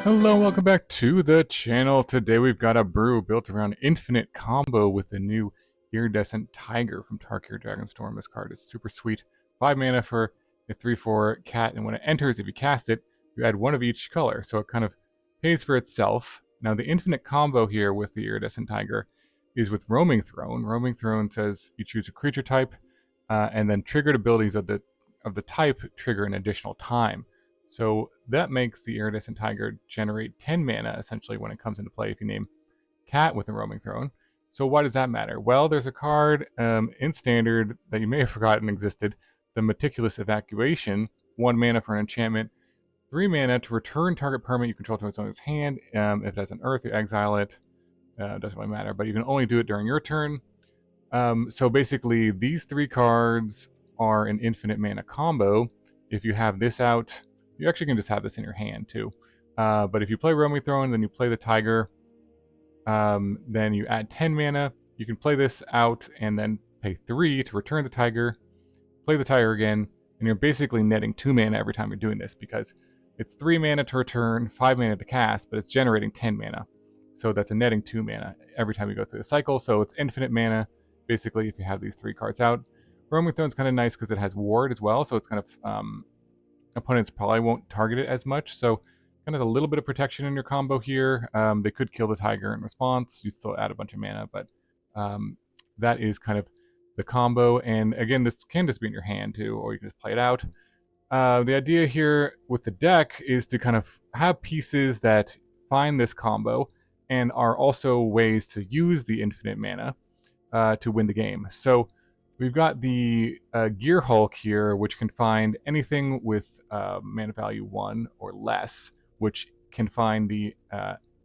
Hello, welcome back to the channel. Today we've got a brew built around infinite combo with the new Iridescent Tiger from Tarkir Dragonstorm. This card is super sweet. 5 mana for a 3/4 cat, and when it enters, if you cast it, you add one of each color. So it kind of pays for itself. Now the infinite combo here with the Iridescent Tiger is with Roaming Throne. Roaming Throne says you choose a creature type, and then triggered abilities of the type trigger an additional time. So that makes the Iridescent Tiger generate 10 mana, essentially, when it comes into play if you name Cat with a Roaming Throne. So why does that matter? Well, there's a card in Standard that you may have forgotten existed, the Meticulous Excavation, 1 mana for an enchantment, 3 mana to return target permanent you control to its owner's hand. If it has an Earth, you exile it. Doesn't really matter, but you can only do it during your turn. So basically, these 3 cards are an infinite mana combo. If you have this out, you actually can just have this in your hand too. But if you play Roaming Throne, then you play the Tiger, then you add 10 mana. You can play this out and then pay 3 to return the Tiger, play the Tiger again, and you're basically netting 2 mana every time you're doing this because it's 3 mana to return, 5 mana to cast, but it's generating 10 mana. So that's a netting 2 mana every time you go through the cycle. So it's infinite mana, basically, if you have these 3 cards out. Roaming Throne's kind of nice because it has Ward as well, so it's kind of opponents probably won't target it as much, so kind of a little bit of protection in your combo here. They could kill the Tiger in response. You still add a bunch of mana, but that is kind of the combo. And again, this can just be in your hand too, or you can just play it out. The idea here with the deck is to kind of have pieces that find this combo and are also ways to use the infinite mana to win the game. So we've got the Gearhulk here, which can find anything with mana value 1 or less, which can find the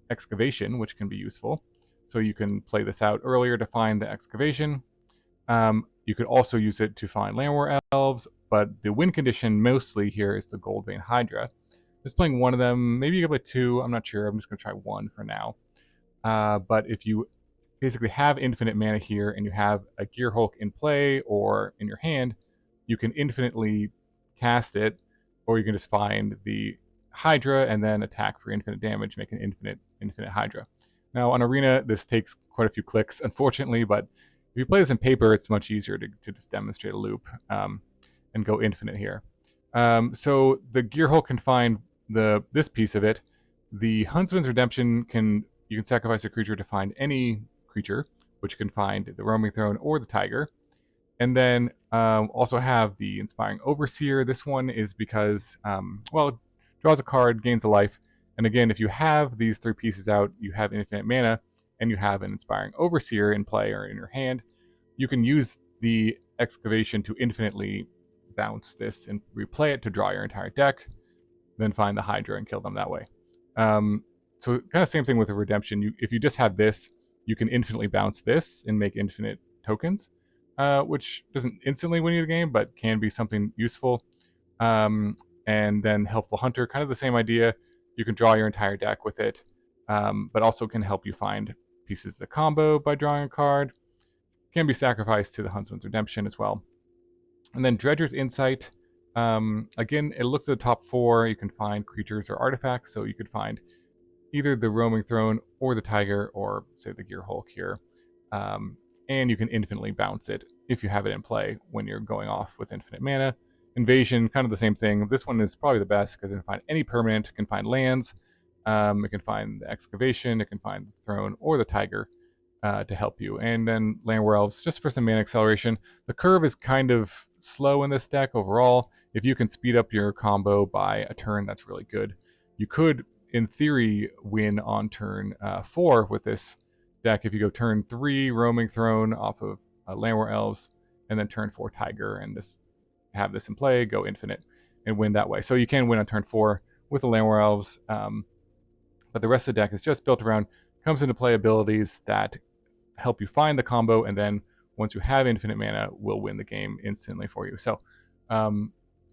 Excavation, which can be useful. So you can play this out earlier to find the Excavation. You could also use it to find Llanowar Elves, but the win condition mostly here is the Goldvein Hydra. Just playing one of them, maybe you can play 2, I'm not sure, I'm just going to try 1 for now. But if you basically have infinite mana here and you have a Gearhulk in play or in your hand, you can infinitely cast it, or you can just find the Hydra and then attack for infinite damage, make an infinite Hydra. Now on Arena, this takes quite a few clicks, unfortunately, but if you play this in paper, it's much easier to just demonstrate a loop and go infinite here. So the Gearhulk can find this piece of it. The Huntsman's Redemption you can sacrifice a creature to find any creature, which can find the Roaming Throne or the Tiger. And then also have the Inspiring Overseer. This one is because, it draws a card, gains a life. And again, if you have these 3 pieces out, you have infinite mana, and you have an Inspiring Overseer in play or in your hand, you can use the Excavation to infinitely bounce this and replay it to draw your entire deck, then find the Hydra and kill them that way. So kind of same thing with the Redemption. If you just have this, you can infinitely bounce this and make infinite tokens, which doesn't instantly win you the game, but can be something useful. And then Helpful Hunter, kind of the same idea. You can draw your entire deck with it, but also can help you find pieces of the combo by drawing a card. Can be sacrificed to the Huntsman's Redemption as well. And then Dredger's Insight. Again, it looks at the top 4. You can find creatures or artifacts, so you could find either the Roaming Throne or the Tiger, or say the Gearhulk here. And you can infinitely bounce it if you have it in play when you're going off with infinite mana. Invasion, kind of the same thing. This one is probably the best because it can find any permanent, it can find lands, it can find the Excavation, it can find the Throne or the Tiger to help you. And then Llanowar Elves, just for some mana acceleration. The curve is kind of slow in this deck overall. If you can speed up your combo by a turn, that's really good. You could, in theory, win on turn 4 with this deck if you go turn 3 Roaming Throne off of Llanowar Elves, and then turn 4 Tiger, and just have this in play, go infinite, and win that way. So you can win on turn 4 with the Llanowar Elves, but the rest of the deck is just built around, comes into play abilities that help you find the combo, and then once you have infinite mana, will win the game instantly for you. So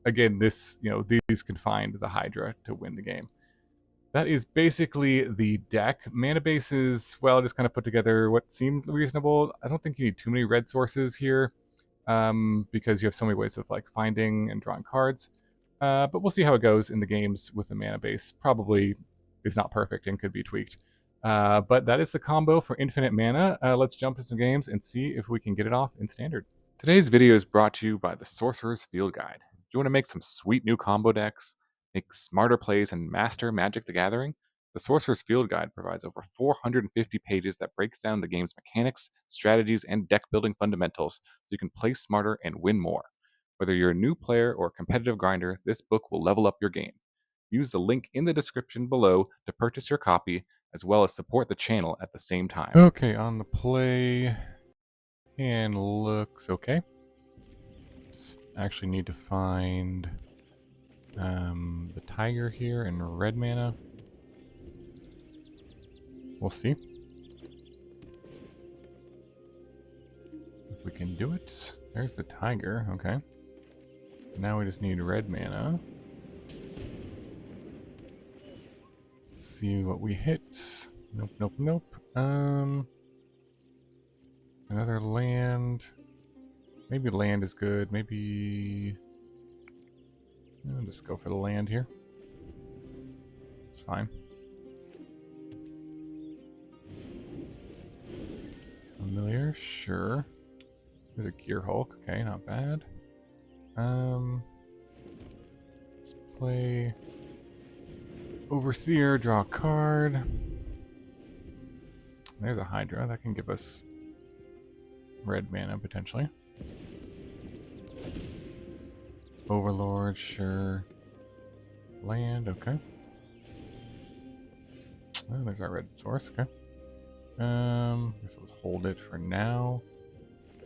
again, these can find the Hydra to win the game. That is basically the deck. Mana bases, well, just kind of put together what seemed reasonable. I don't think you need too many red sources here because you have so many ways of like finding and drawing cards. But we'll see how it goes in the games with the mana base. Probably is not perfect and could be tweaked. But that is the combo for infinite mana. Let's jump into some games and see if we can get it off in standard. Today's video is brought to you by the Sorcerer's Field Guide. Do you want to make some sweet new combo decks, make smarter plays, and master Magic the Gathering? The Sorcerer's Field Guide provides over 450 pages that breaks down the game's mechanics, strategies, and deck building fundamentals so you can play smarter and win more. Whether you're a new player or a competitive grinder, this book will level up your game. Use the link in the description below to purchase your copy, as well as support the channel at the same time. Okay, on the play, and looks okay. Just actually need to find the tiger here in red mana. We'll see if we can do it. There's the tiger, okay. Now we just need red mana. Let's see what we hit. Nope, nope, nope. Another land. Maybe land is good. Maybe I'll just go for the land here. It's fine. Familiar, sure. There's a Gearhulk. Okay, not bad. Let's play Overseer, draw a card. There's a Hydra. That can give us red mana, potentially. Overlord, sure. Land, okay. Oh, there's our red source, okay. Guess we'll just hold it for now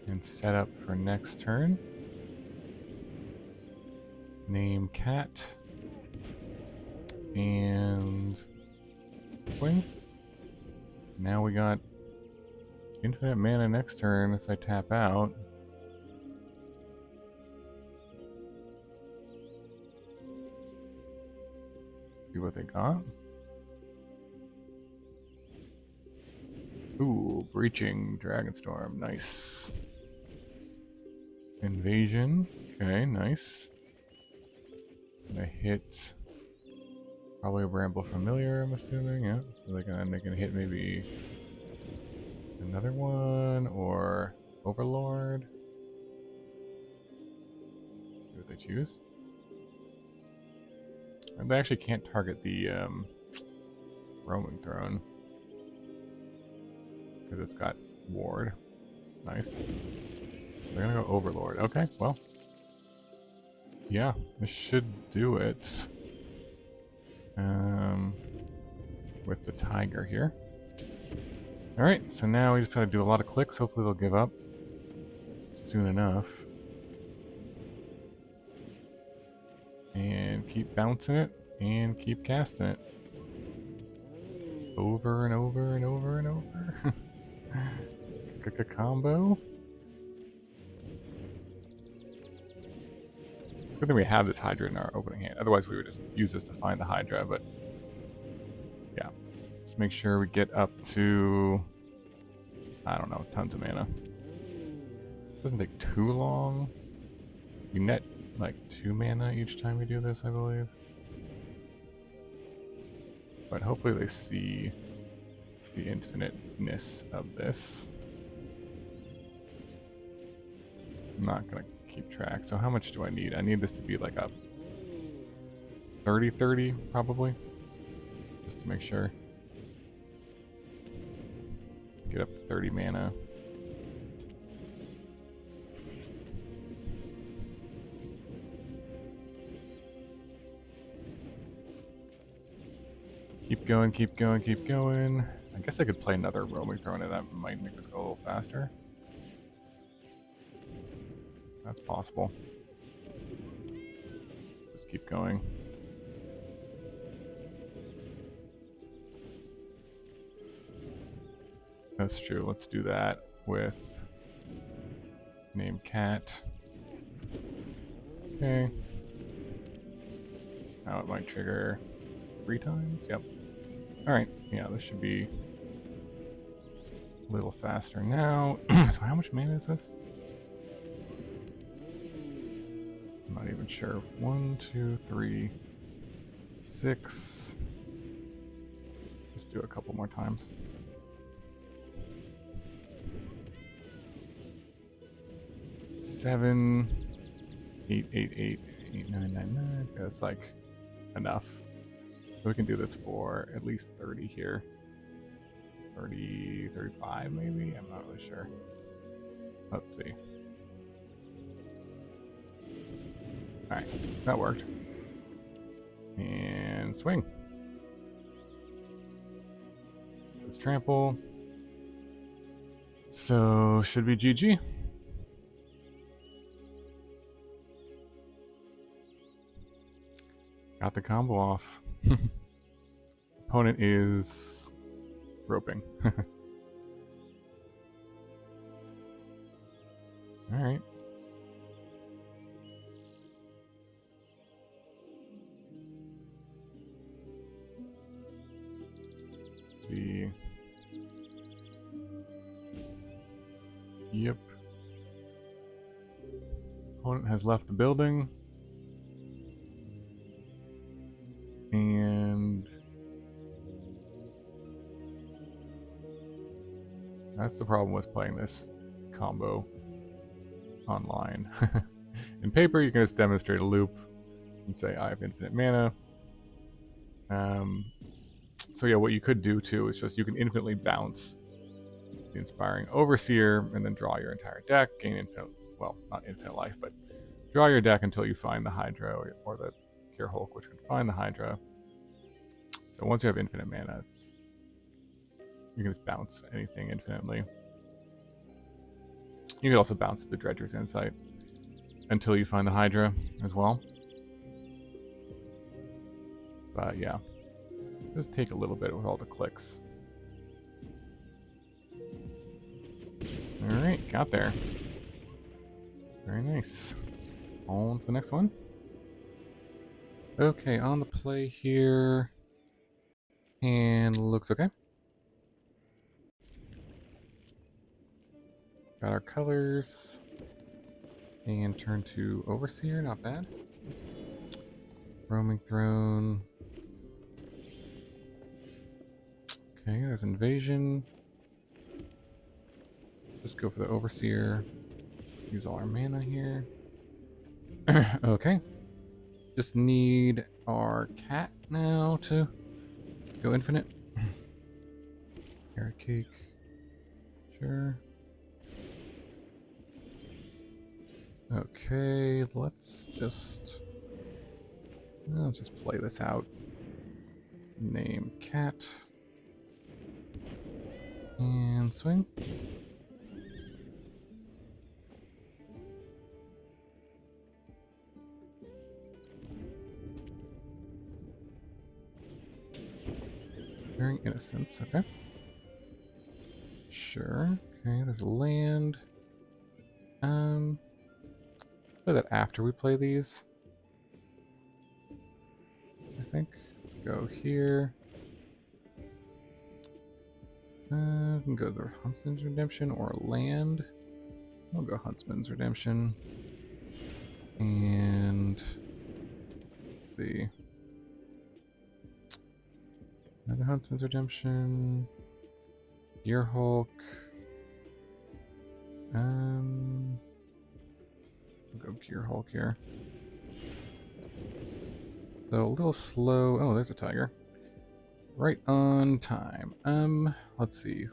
and set up for next turn. Name cat and swing. Now we got infinite mana next turn if I tap out. See what they got. Ooh, breaching Dragonstorm, nice. Invasion, okay, nice. Gonna hit probably a Bramble Familiar, I'm assuming, yeah. So they can hit maybe another one or Overlord. See what they choose. And they actually can't target the Roaming Throne because it's got Ward. Nice. They're gonna go Overlord. Okay, well. Yeah, this should do it. With the tiger here. Alright, so now we just gotta do a lot of clicks. Hopefully they'll give up soon enough. And keep bouncing it and keep casting it. Over and over and over and over. Combo. It's good that we have this Hydra in our opening hand. Otherwise we would just use this to find the Hydra, but yeah. Let's make sure we get up to, I don't know, tons of mana. Doesn't take too long. You net like 2 mana each time we do this, I believe. But hopefully they see the infiniteness of this. I'm not gonna keep track. So how much do I need? I need this to be like a 30-30 probably. Just to make sure. Get up to 30 mana. Keep going, keep going, keep going. I guess I could play another Roaming Throne and that might make this go a little faster. That's possible. Just keep going. That's true. Let's do that with name cat. Okay. Now it might trigger 3 times. Yep. Alright. Yeah, this should be a little faster now. So how much mana is this? I'm not even sure. 1, 2, 3, 6, do it a couple more times. Seven, 888, 8999. That's like enough. So we can do this for at least 30 here. 30, 35 maybe? I'm not really sure. Let's see. Alright, that worked. And swing. Let's trample. So, should be GG. Got the combo off. Opponent is roping. Alright. See. Yep. Opponent has left the building. And that's the problem with playing this combo online. In paper, you can just demonstrate a loop and say, I have infinite mana. So yeah, what you could do too is just you can infinitely bounce the Inspiring Overseer and then draw your entire deck, gain infinite, well, not infinite life, but draw your deck until you find the Hydra or the Gearhulk, which can find the Hydra. So once you have infinite mana, you can just bounce anything infinitely. You could also bounce the Dredger's Insight until you find the Hydra as well. But yeah, just take a little bit with all the clicks. Alright, got there. Very nice. On to the next one. Okay, on the play here. And looks okay. Got our colors. And turn to Overseer, not bad. Roaming Throne. Okay, there's Invasion. Just go for the Overseer. Use all our mana here. Okay. Just need our cat now to go infinite. Carrot cake. Sure. Okay, let's just play this out. Name cat. And swing. Bearing Innocence, okay. Sure. Okay, there's land. Play that after we play these. I think. Let's go here. We can go to Huntsman's Redemption or land. I'll go Huntsman's Redemption. And let's see. Another Huntsman's Redemption. Gearhulk. We'll go Gearhulk here. So a little slow. Oh, there's a tiger. Right on time. Let's see.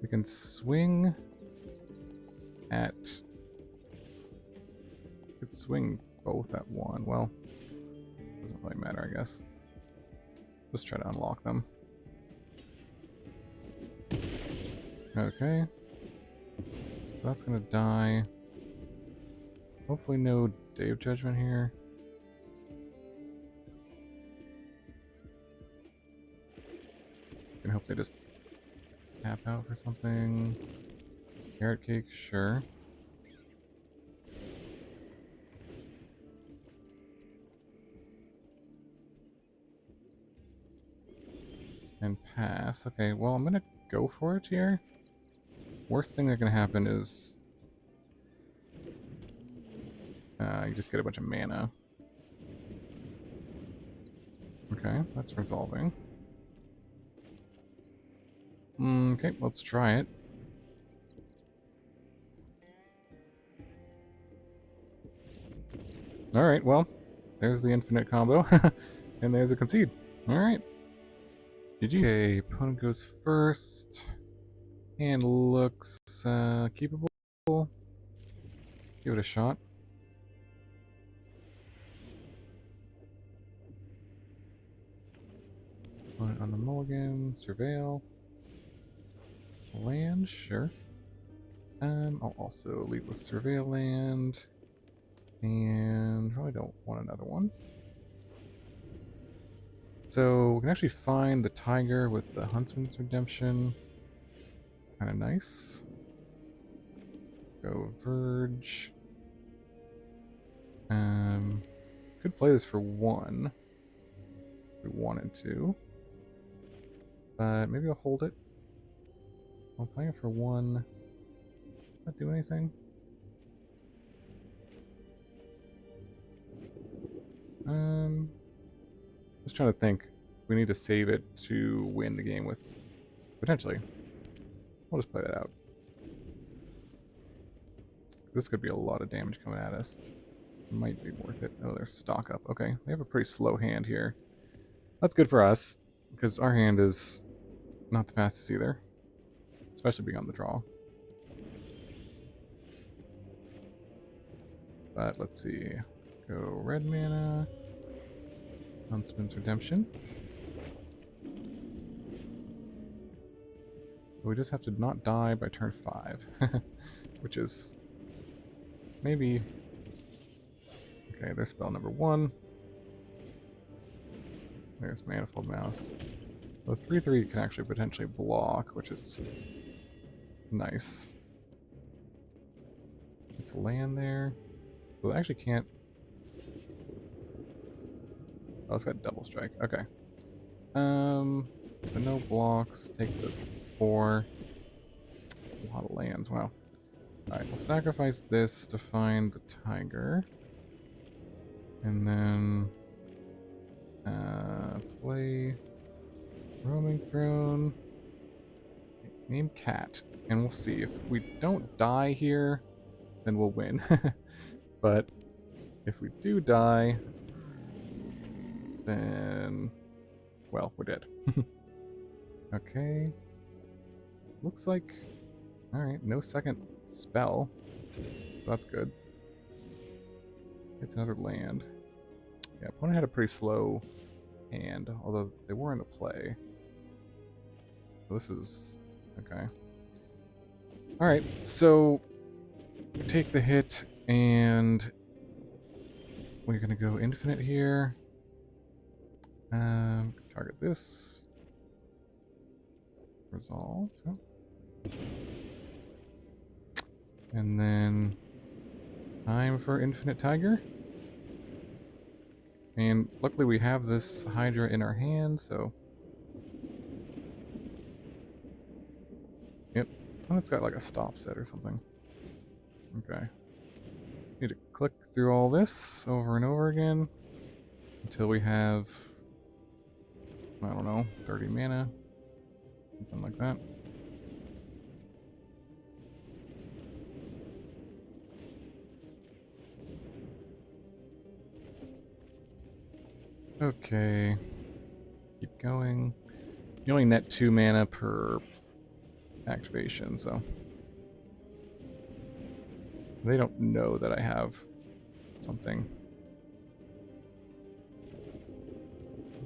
We can swing at... We could swing both at one. Well, doesn't really matter, I guess. Let's try to unlock them. Okay. So that's gonna die. Hopefully no Day of Judgment here. I hope they just tap out for something. Carrot cake, sure. And pass. Okay, well, I'm gonna go for it here. Worst thing that can happen is you just get a bunch of mana. Okay, that's resolving. Okay, let's try it. Alright, well, there's the infinite combo. And there's a concede. Alright. GG. Okay, opponent goes first. And looks keepable. Give it a shot. Opponent on the mulligan. Surveil. Land, sure. I'll also lead with Surveil Land. And probably don't want another one. So we can actually find the tiger with the Huntsman's Redemption. Kind of nice. Go Verge. Could play this for one if we wanted to. But maybe I'll hold it. I'll play it for one. Not do anything. Just trying to think. We need to save it to win the game with. Potentially. We'll just play that out. This could be a lot of damage coming at us. Might be worth it. Oh, there's stock up. Okay, they have a pretty slow hand here. That's good for us, because our hand is not the fastest either. Especially being on the draw. But let's see. Go red mana. Huntsman's Redemption. We just have to not die by turn 5. Which is maybe... Okay, there's spell number 1. There's Manifold Mouse. So 3/3 can actually potentially block, which is nice. It's land there. So it actually can't... Oh, it's got double strike. Okay. So no blocks. Take the 4. A lot of lands. Wow. Alright, we'll sacrifice this to find the tiger. And then... play... Roaming Throne. Name Cat. And we'll see. If we don't die here, then we'll win. But if we do die, then... Well, we're dead. Okay. Looks like... Alright, no second spell. So that's good. It's another land. Yeah, opponent had a pretty slow hand, although they were in the play. So this is... Okay. Alright, so... We take the hit, and... We're gonna go infinite here. Target this. Resolve. Oh. And then time for Infinite Tiger. And luckily we have this Hydra in our hand, so... Yep. Oh, it's got like a stop set or something. Okay. Need to click through all this over and over again until we have... I don't know, 30 mana. Something like that. Okay. Keep going. You only net 2 mana per activation, so... They don't know that I have something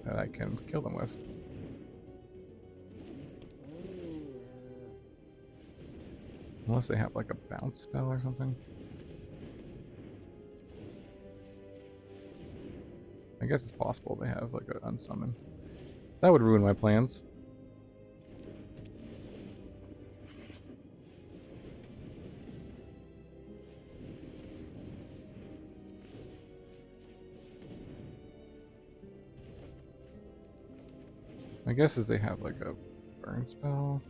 that I can kill them with. Unless they have like a bounce spell or something. I guess it's possible they have like an unsummon. That would ruin my plans. My guess is they have like a burn spell.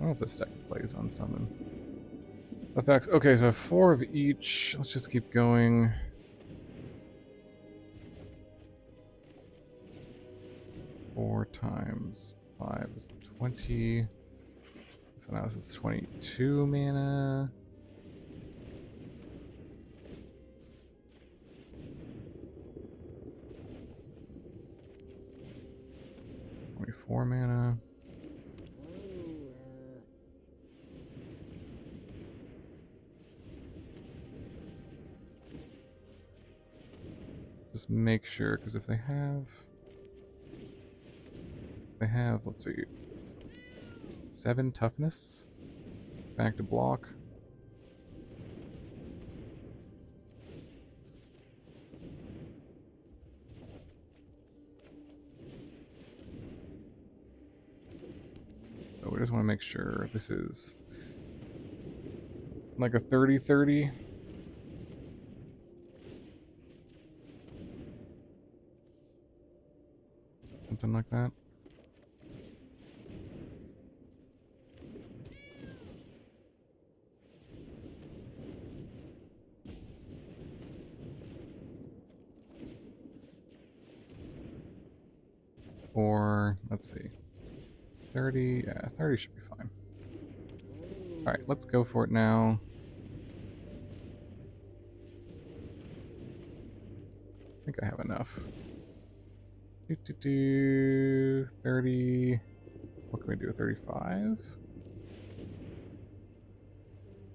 I don't know if this deck plays unsummon. Effects. Okay, so 4 of each. Let's just keep going. Four times 5 is 20. So now this is 22 mana. Four mana. Just make sure, because if they have, let's see, 7 toughness, back to block. So we just want to make sure this is like a 30-30. Something like that. Or, let's see, 30, yeah, 30 should be fine. Alright, let's go for it now. I think I have enough. 30, what can we do, 35?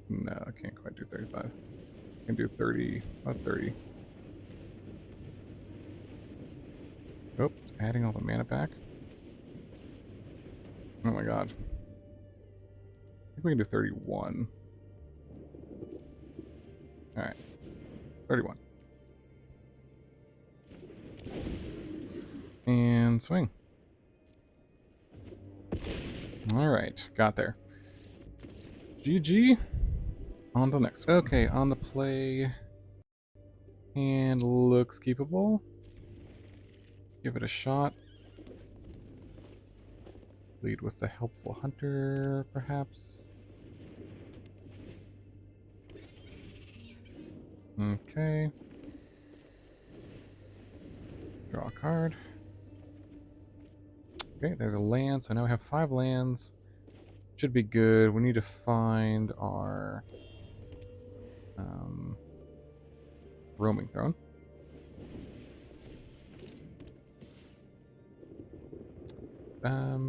No, I can't quite do 35. I can do 30, about 30. Oh, it's adding all the mana back. Oh my god. I think we can do 31. Alright. 31. And swing. Alright, got there. GG. On to the next one. Okay, on the play. And looks keepable. Give it a shot. Lead with the helpful hunter, perhaps. Okay. Draw a card. Okay, there's a land, so now we have 5 lands. Should be good. We need to find our roaming throne. I'll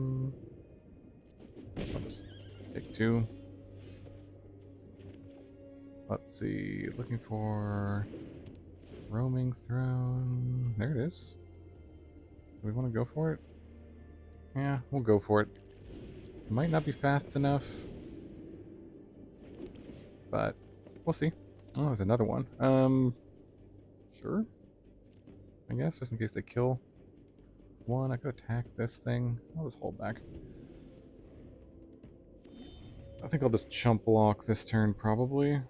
just take 2. Let's see, looking for roaming throne. There it is. Do we want to go for it? Yeah, we'll go for it. It might not be fast enough, but we'll see. Oh, there's another one. Sure. I guess, just in case they kill one, I could attack this thing. I'll just hold back. I think I'll just chump block this turn, probably.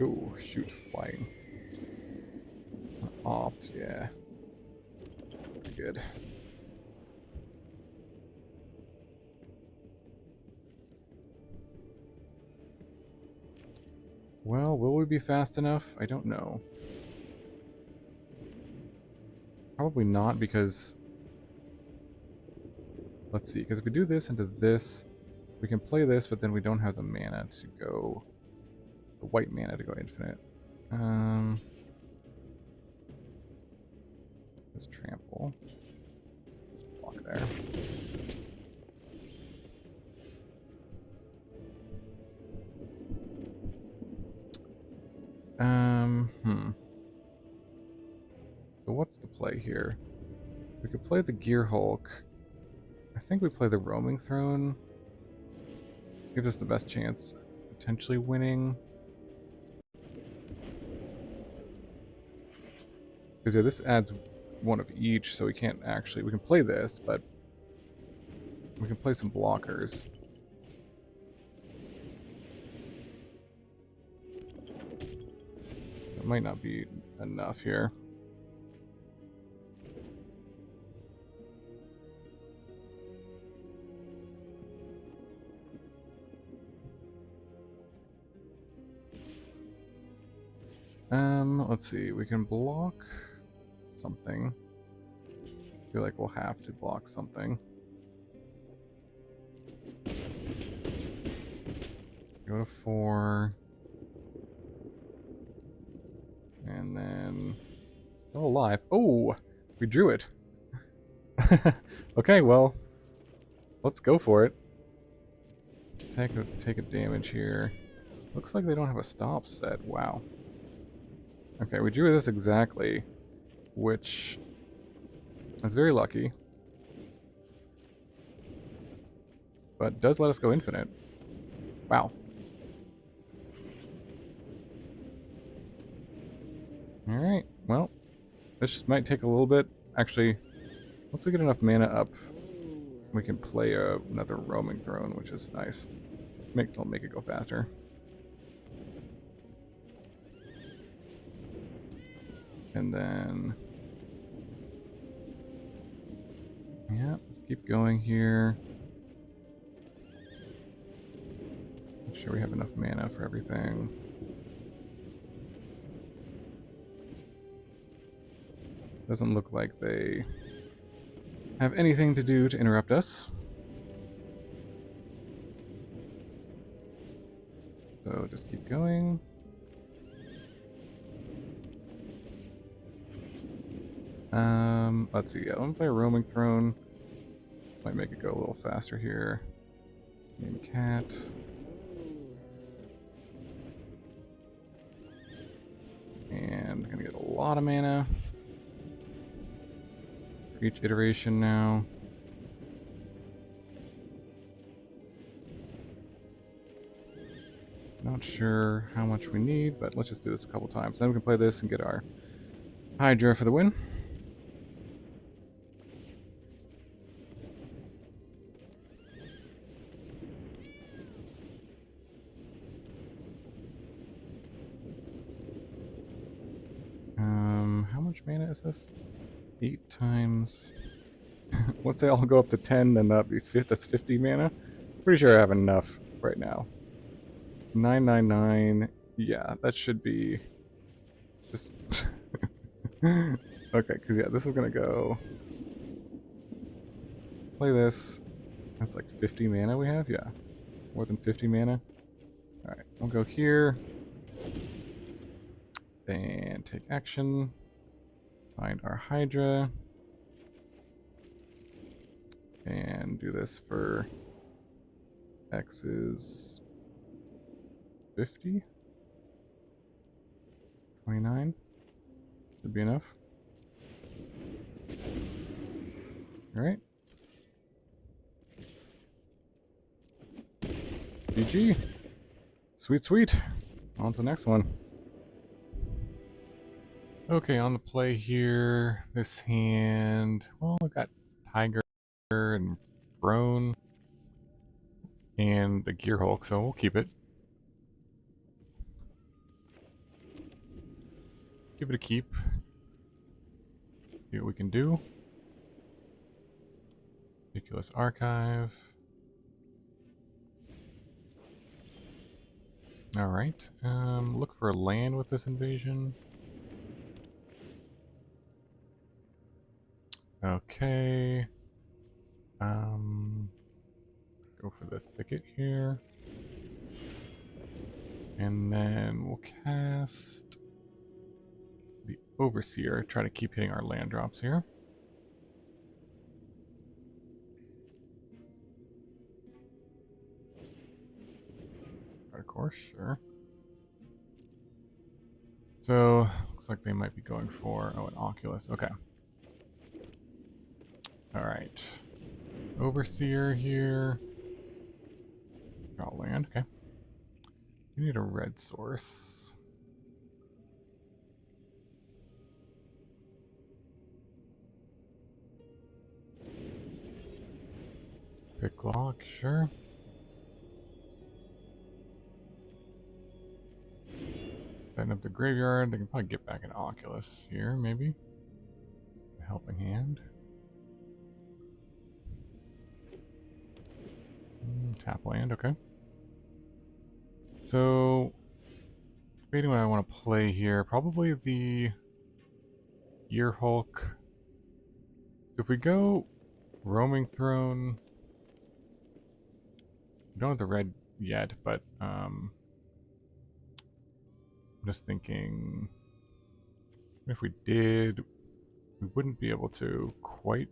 Ooh, shoot, flying. Opt, yeah. Pretty good. Well, will we be fast enough? I don't know. Probably not, because... Let's see, because if we do this into this, we can play this, but then we don't have the mana to go... The white mana to go infinite. Let's trample. Let's block there. So what's the play here? We could play the Gearhulk. I think we play the Roaming Throne. This gives us the best chance of potentially winning. Because yeah, this adds one of each, so we can't actually... We can play this, but we can play some blockers. It might not be enough here. Let's see. We can block something. I feel like we'll have to block something. Go to 4. And then still alive. Oh, we drew it. Okay, well, let's go for it. Take a damage here. Looks like they don't have a stop set. Wow. Okay, we drew this exactly, which is very lucky. But does let us go infinite. Wow. Alright, well, this just might take a little bit. Actually, once we get enough mana up, we can play another roaming throne, which is nice. It'll make it go faster. And then... yeah, let's keep going here. Make sure we have enough mana for everything. Doesn't look like they have anything to do to interrupt us. So just keep going. Let's see. Yeah, I'm gonna play a roaming throne. This might make it go a little faster here. Name cat. And gonna get a lot of mana for each iteration now. Not sure how much we need, but let's just do this a couple times. Then we can play this and get our Hydra for the win. How much mana is this? 8 times... Once they all go up to 10, then that's 50 mana. Pretty sure I have enough right now. 999. Yeah, that should be... It's just... okay, because yeah, this is going to go... Play this. That's like 50 mana we have? Yeah. More than 50 mana. Alright, we'll go here. And take action. Find our Hydra. And do this for X is 50. 29. Should be enough. Alright. GG. Sweet, sweet. On to the next one. Okay, on the play here. This hand. Well, I got Tiger and Throne and the Gearhulk, so we'll keep it. Give it a keep. See what we can do. Meticulous Archive. Alright. Look for a land with this invasion. Okay. Go for the thicket here. And then we'll cast the Overseer. Try to keep hitting our land drops here. Of course, sure. So, looks like they might be going for, an Oculus. Okay. Alright. Overseer here. Draw land, okay. We need a red source. Pick lock, sure. Setting up the graveyard. They can probably get back an Oculus here, maybe. A helping hand. Tap land, okay. So, debating what I want to play here. Probably the Gearhulk If we go Roaming Throne, we don't have the red yet, but I'm just thinking if we did, we wouldn't be able to quite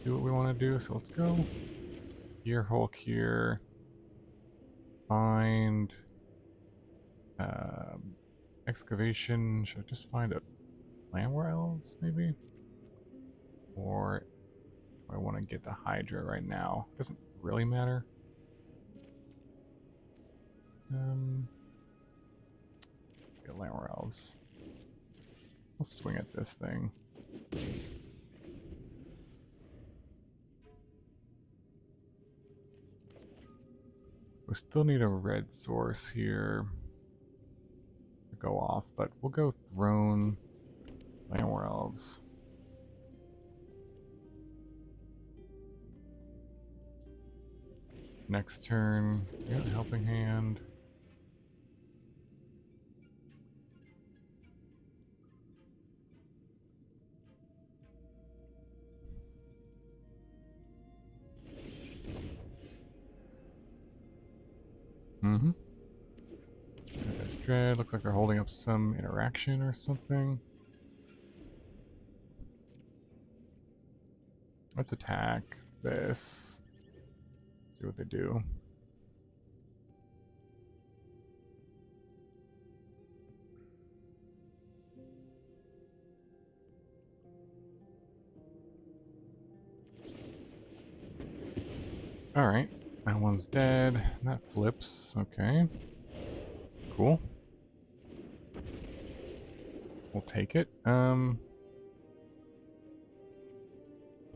do what we want to do. So let's go Gearhulk here. Find excavation. Should I just find a Llanowar Elves maybe? Or do I want to get the Hydra right now? Doesn't really matter. Get Llanowar Elves. I'll swing at this thing. We still need a red source here to go off, but we'll go Throne, Llanowar Elves. Next turn, yeah, Helping Hand. This Dread looks like they're holding up some interaction or something. Let's attack this. See what they do. Alright, that one's dead. That flips. Okay. Cool. We'll take it. Probably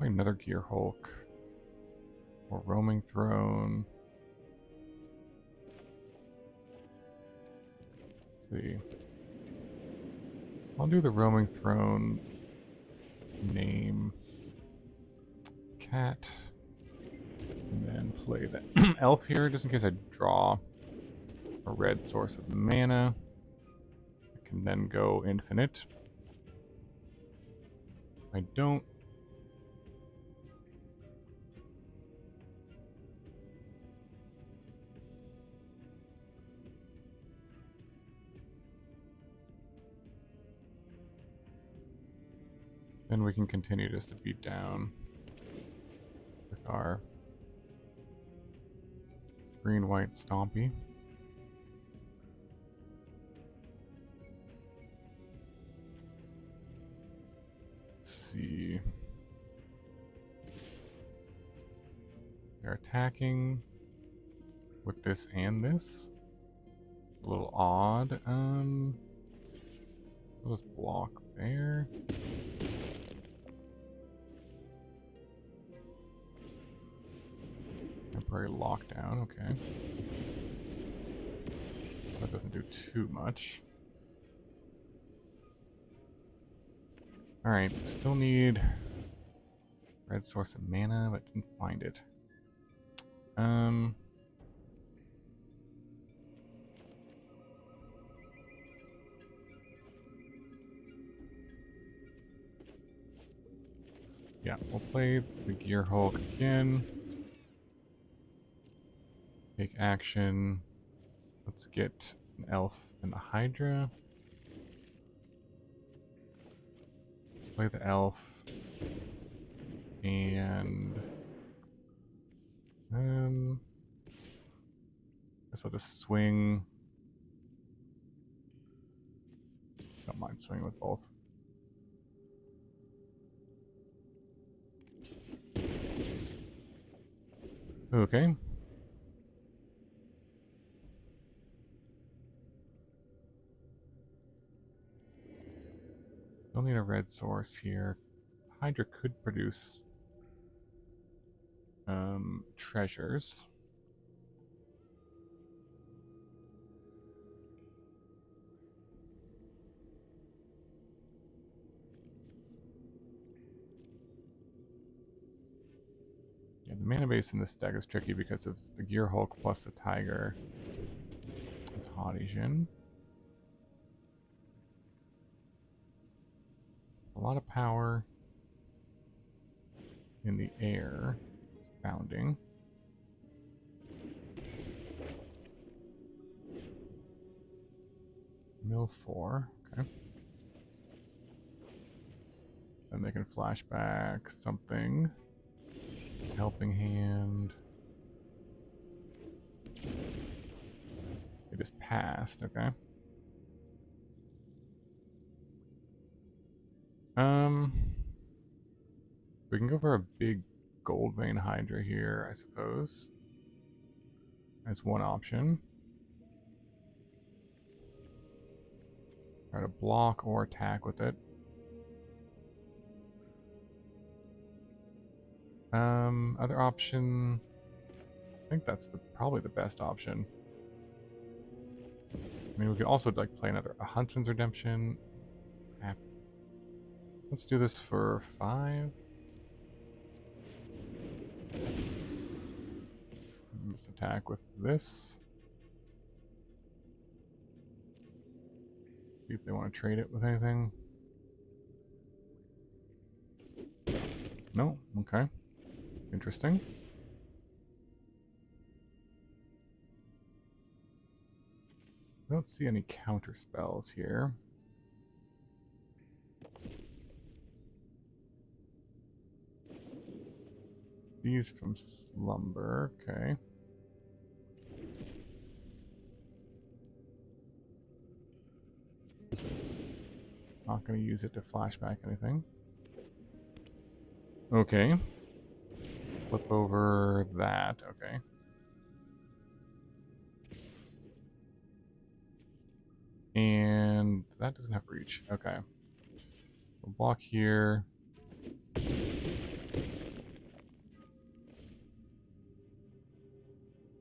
another Gearhulk. Or Roaming Throne. Let's see. I'll do the Roaming Throne. Name Cat. And then play the elf here, just in case I draw a red source of mana. I can then go infinite. I don't. Then we can continue just to beat down with our green-white Stompy. Let's see. They're attacking with this and this. A little odd. We'll just block there. Temporary lockdown, okay. That doesn't do too much. Alright, still need red source of mana, but didn't find it. Yeah, we'll play the Gearhulk again. Take action. Let's get an elf and the Hydra. Play the elf. And guess I'll just swing. Don't mind swinging with both. Okay. Still need a red source here. Hydra could produce treasures. Yeah, the mana base in this deck is tricky because of the Gearhulk plus the Tiger. It's Hottian. A lot of power. in the air. Bounding. Mill 4. Okay. Then they can flash back something. Helping Hand. It is passed, okay. We can go for a big Goldvein Hydra here, I suppose. As one option. Try to block or attack with it. Other option. I think that's probably the best option. I mean, we could also like play a Huntsman's Redemption. Let's do this for 5. Let's attack with this. See if they want to trade it with anything. No? Okay. Interesting. I don't see any counter spells here. These from Slumber, okay. Not going to use it to flashback anything. Okay. Flip over that, okay. And that doesn't have reach, okay. We'll block here.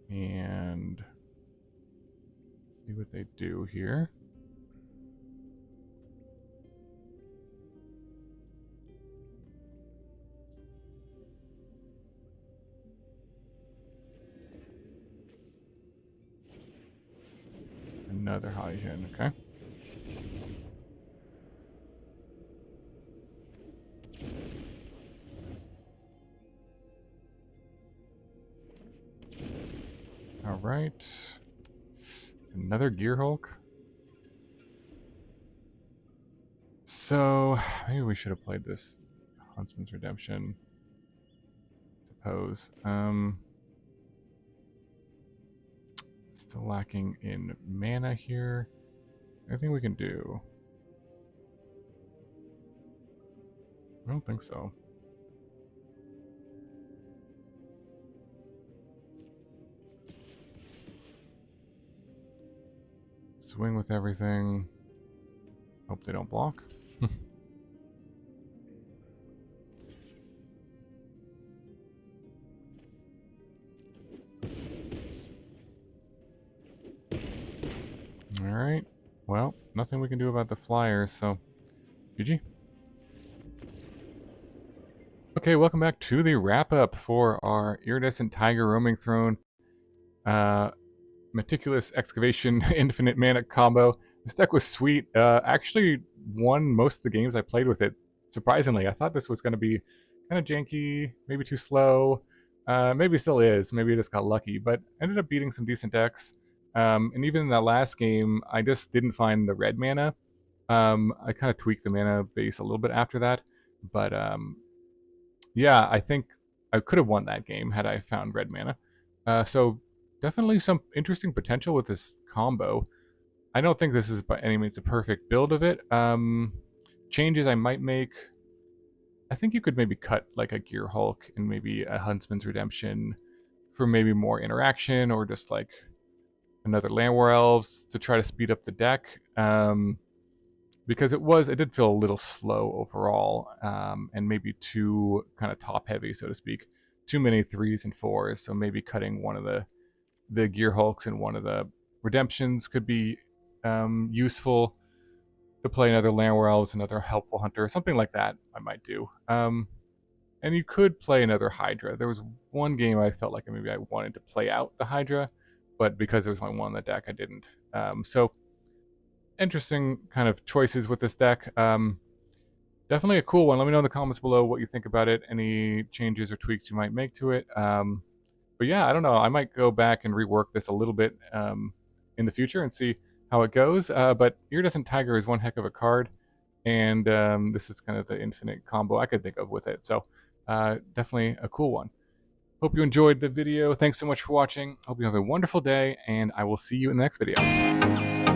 And see what they do here. Another Hygiene, okay. Alright. Another Gearhulk. So, maybe we should have played this Huntsman's Redemption. I suppose. Still lacking in mana here. Anything we can do? I don't think so. Swing with everything. Hope they don't block. Alright. Well, nothing we can do about the flyers, so GG. Okay, welcome back to the wrap-up for our Iridescent Tiger Roaming Throne Meticulous Excavation Infinite Mana combo. This deck was sweet. Actually won most of the games I played with it. Surprisingly, I thought this was going to be kind of janky, maybe too slow. Maybe still is. Maybe I just got lucky, but ended up beating some decent decks. And even in that last game, I just didn't find the red mana. I kind of tweaked the mana base a little bit after that, but yeah, I think I could have won that game had I found red mana. So definitely some interesting potential with this combo. I don't think this is by any means a perfect build of it. Changes I might make. I think you could maybe cut like a Gearhulk and maybe a Huntsman's Redemption for maybe more interaction, or just like another Llanowar Elves to try to speed up the deck. Because it did feel a little slow overall, and maybe too kind of top heavy, so to speak. Too many 3s and 4s, so maybe cutting one of the Gearhulks and one of the Redemptions could be useful to play another Llanowar Elves, another Helpful Hunter, something like that I might do. And you could play another Hydra. There was one game I felt like maybe I wanted to play out the Hydra, but because there was only one in the deck, I didn't. So interesting kind of choices with this deck. definitely a cool one. Let me know in the comments below what you think about it, any changes or tweaks you might make to it. But yeah, I don't know. I might go back and rework this a little bit in the future and see how it goes. But Iridescent Tiger is one heck of a card, and this is kind of the infinite combo I could think of with it. So definitely a cool one. Hope you enjoyed the video. Thanks so much for watching. Hope you have a wonderful day, and I will see you in the next video.